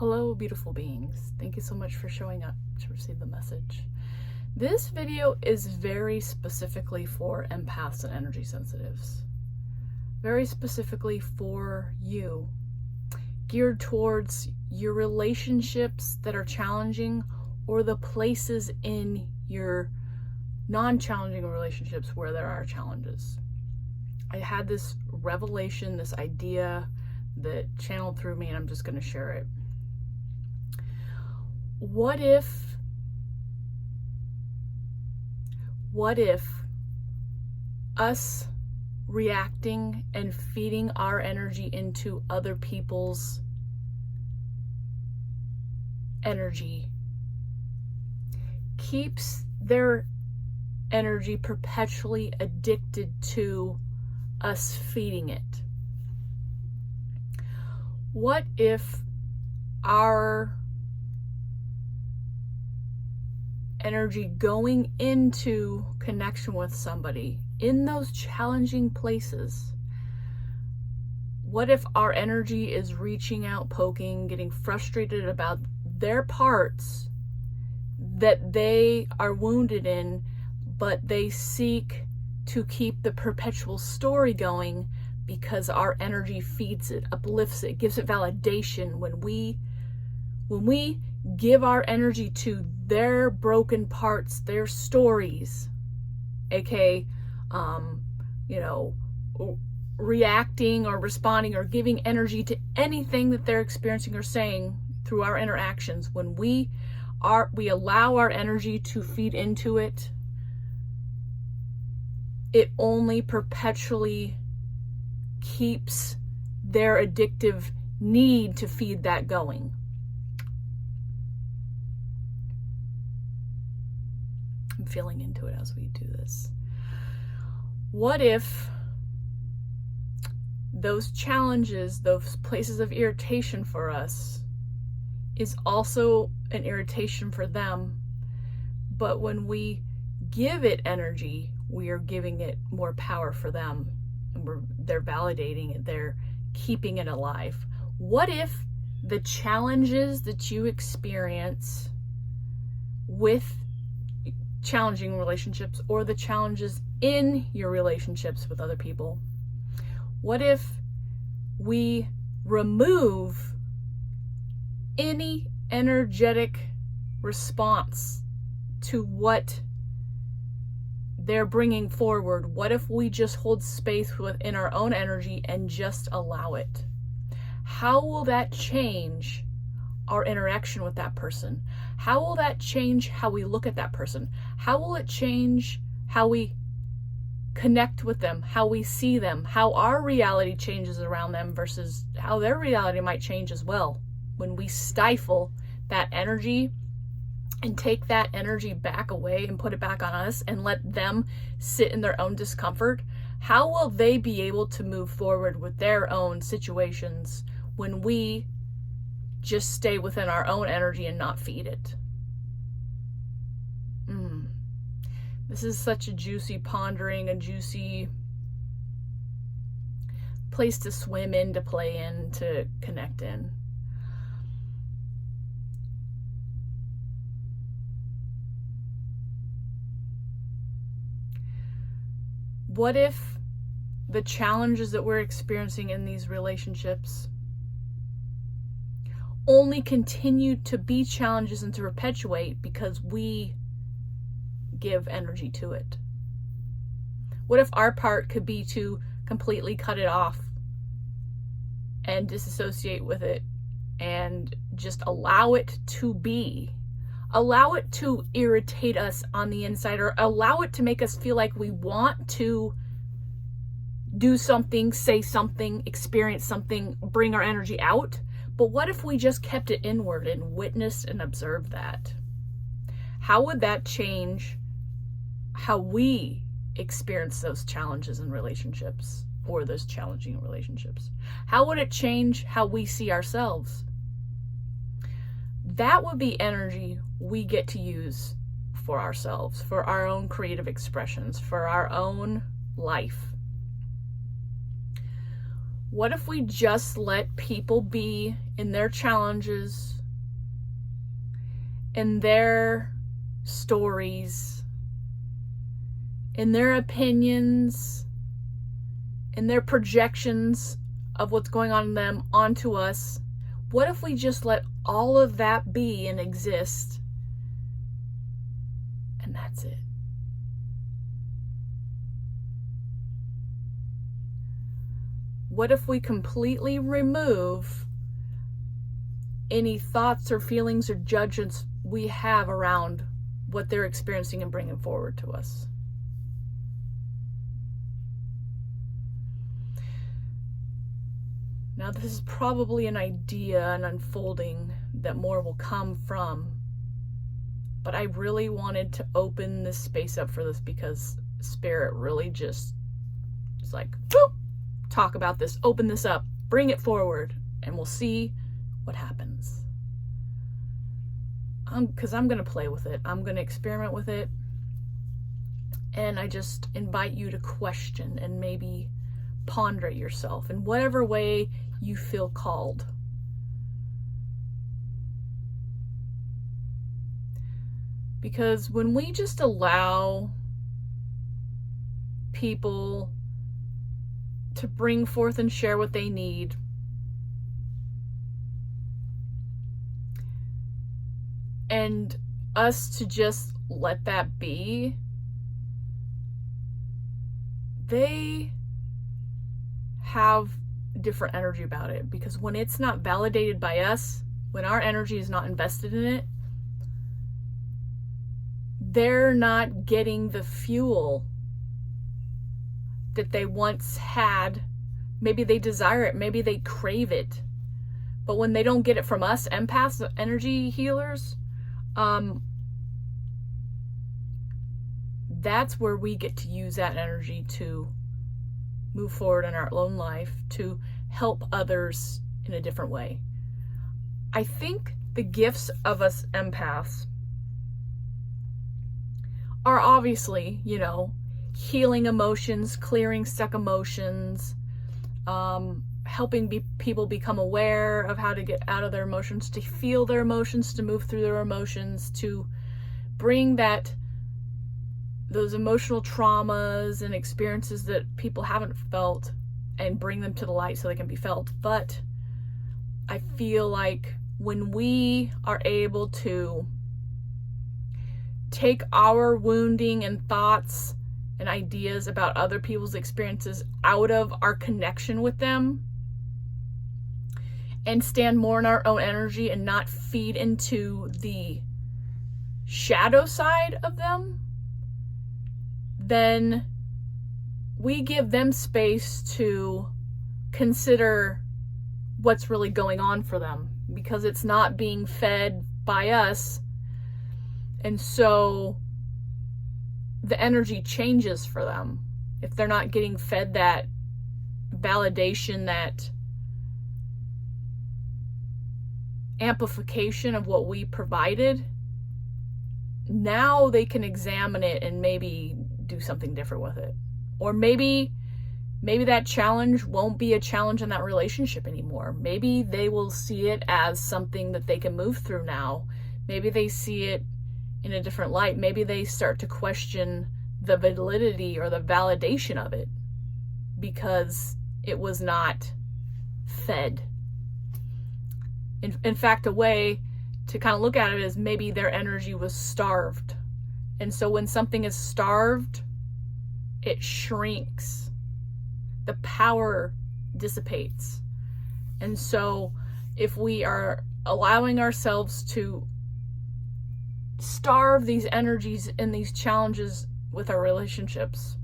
Hello, beautiful beings. Thank you so much for showing up to receive the message. This video is very specifically for empaths and energy sensitives. Very specifically for you. Geared towards your relationships that are challenging or the places in your non-challenging relationships where there are challenges. I had this revelation, this idea that channeled through me, and I'm just going to share it. What if us reacting and feeding our energy into other people's energy keeps their energy perpetually addicted to us feeding it? What if our energy going into connection with somebody in those challenging places, what if our energy is reaching out, poking, getting frustrated about their parts that they are wounded in, but they seek to keep the perpetual story going because our energy feeds it, uplifts it, gives it validation. When we give our energy to their broken parts, their stories, aka reacting or responding or giving energy to anything that they're experiencing or saying through our interactions, when we allow our energy to feed into it, it only perpetually keeps their addictive need to feed that going. I'm feeling into it as we do this. What if those challenges, those places of irritation for us, is also an irritation for them, but when we give it energy, we are giving it more power for them, and they're validating it, they're keeping it alive? What if the challenges that you experience with challenging relationships or the challenges in your relationships with other people, what if we remove any energetic response to what they're bringing forward? What if we just hold space within our own energy and just allow it? How will that change our interaction with that person? How will that change how we look at that person? How will it change how we connect with them, how we see them, how our reality changes around them versus how their reality might change as well when we stifle that energy and take that energy back away and put it back on us and let them sit in their own discomfort? How will they be able to move forward with their own situations when we just stay within our own energy and not feed it? This is such a juicy pondering, a juicy place to swim in, to play in, to connect in. What if the challenges that we're experiencing in these relationships only continue to be challenges and to perpetuate because we give energy to it? What if our part could be to completely cut it off and disassociate with it and just allow it to be? Allow it to irritate us on the inside, or allow it to make us feel like we want to do something, say something, experience something, bring our energy out. But what if we just kept it inward and witnessed and observed that? How would that change how we experience those challenges in relationships or those challenging relationships? How would it change how we see ourselves? That would be energy we get to use for ourselves, for our own creative expressions, for our own life. What if we just let people be in their challenges, in their stories, in their opinions, in their projections of what's going on in them onto us. What if we just let all of that be and exist, and that's it? What if we completely remove any thoughts or feelings or judgments we have around what they're experiencing and bringing forward to us? Now, this is probably an idea, an unfolding that more will come from, but I really wanted to open this space up for this because Spirit really just is like, boop, talk about this, open this up, bring it forward, and we'll see what happens. Because I'm going to play with it. I'm going to experiment with it. And I just invite you to question and maybe ponder it yourself in whatever way you feel called. Because when we just allow people to bring forth and share what they need, and us to just let that be, they have different energy about it. Because when it's not validated by us, when our energy is not invested in it, they're not getting the fuel that they once had. Maybe they desire it, maybe they crave it. But when they don't get it from us, empaths, energy healers, that's where we get to use that energy to move forward in our own life, to help others in a different way. I think the gifts of us empaths are obviously, healing emotions, clearing stuck emotions, helping people become aware of how to get out of their emotions, to feel their emotions, to move through their emotions, to bring those emotional traumas and experiences that people haven't felt and bring them to the light so they can be felt. But I feel like when we are able to take our wounding and thoughts and ideas about other people's experiences out of our connection with them and stand more in our own energy and not feed into the shadow side of them, then we give them space to consider what's really going on for them, because it's not being fed by us. And so the energy changes for them. If they're not getting fed that validation, that amplification of what we provided, now they can examine it and maybe do something different with it. Or maybe that challenge won't be a challenge in that relationship anymore. Maybe they will see it as something that they can move through now. Maybe they see it in a different light. Maybe they start to question the validity or the validation of it because it was not fed. In fact, a way to kind of look at it is maybe their energy was starved. And so when something is starved, it shrinks. The power dissipates. And so if we are allowing ourselves to starve these energies and these challenges with our relationships,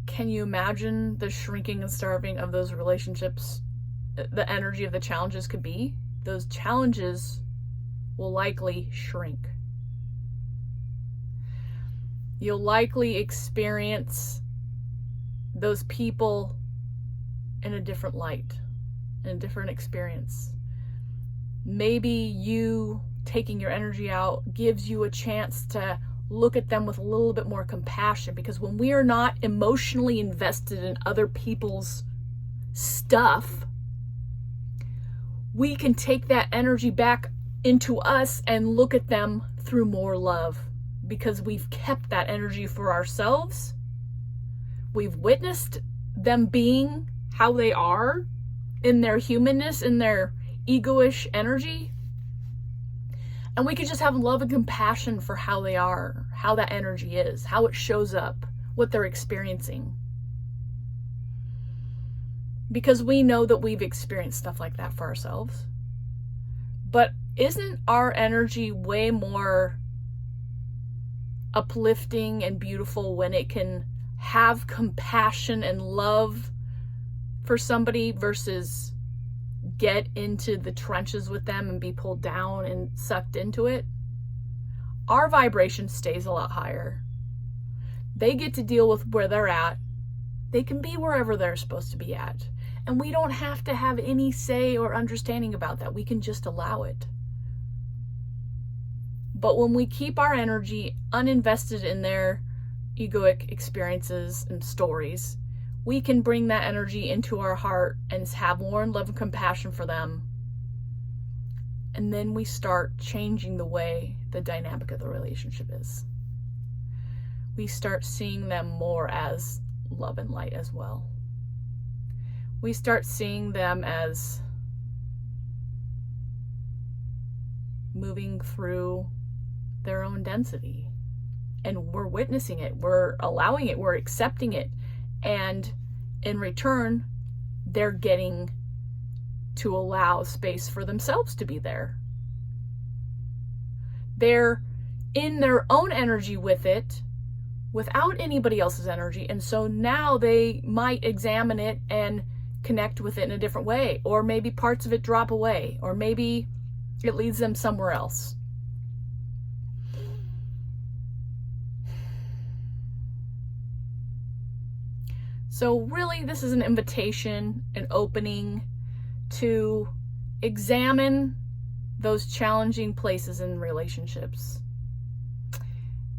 can you imagine the shrinking and starving of those relationships? The energy of the challenges could be? Those challenges will likely shrink. You'll likely experience those people in a different light, in a different experience. Maybe you taking your energy out gives you a chance to look at them with a little bit more compassion, because when we are not emotionally invested in other people's stuff, we can take that energy back into us and look at them through more love, because we've kept that energy for ourselves. We've witnessed them being how they are in their humanness, in their egoish energy. And we can just have love and compassion for how they are, how that energy is, how it shows up, what they're experiencing. Because we know that we've experienced stuff like that for ourselves. But isn't our energy way more uplifting and beautiful when it can have compassion and love for somebody versus get into the trenches with them and be pulled down and sucked into it? Our vibration stays a lot higher. They get to deal with where they're at. They can be wherever they're supposed to be at. And we don't have to have any say or understanding about that. We can just allow it. But when we keep our energy uninvested in their egoic experiences and stories, we can bring that energy into our heart and have more love and compassion for them. And then we start changing the way the dynamic of the relationship is. We start seeing them more as love and light as well. We start seeing them as moving through their own density. And we're witnessing it, we're allowing it, we're accepting it. And in return, they're getting to allow space for themselves to be there. They're in their own energy with it, without anybody else's energy. And so now they might examine it and connect with it in a different way. Or maybe parts of it drop away. Or maybe it leads them somewhere else. So really, this is an invitation, an opening to examine those challenging places in relationships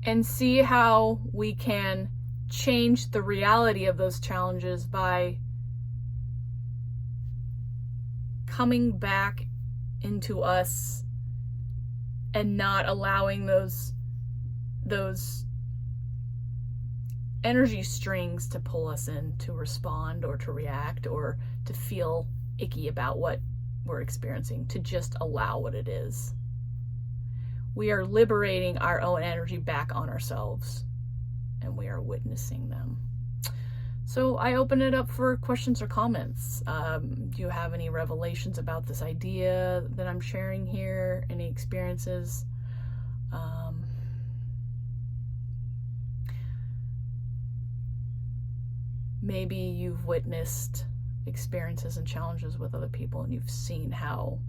and see how we can change the reality of those challenges by coming back into us and not allowing those energy strings to pull us in to respond or to react or to feel icky about what we're experiencing, to just allow what it is. We are liberating our own energy back on ourselves, and we are witnessing them. So I open it up for questions or comments. Do you have any revelations about this idea that I'm sharing here? Any experiences? Maybe you've witnessed experiences and challenges with other people, and you've seen how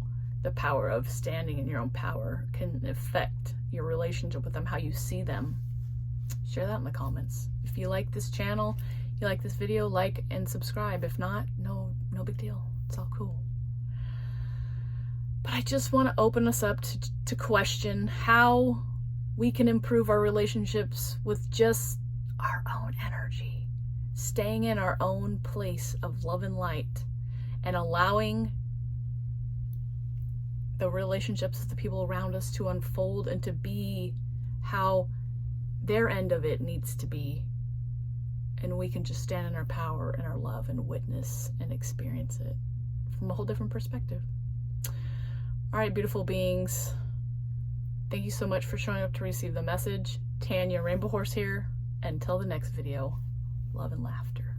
the power of standing in your own power can affect your relationship with them, how you see them. Share that in the comments. If you like this channel, you like this video, like and subscribe. If not, no big deal. It's all cool. But I just want to open us up to question how we can improve our relationships with just our own energy. Staying in our own place of love and light and allowing the relationships with the people around us to unfold and to be how their end of it needs to be. And we can just stand in our power and our love and witness and experience it from a whole different perspective. All right, beautiful beings. Thank you so much for showing up to receive the message. Tanya Rainbow Horse here. Until the next video. Love and laughter.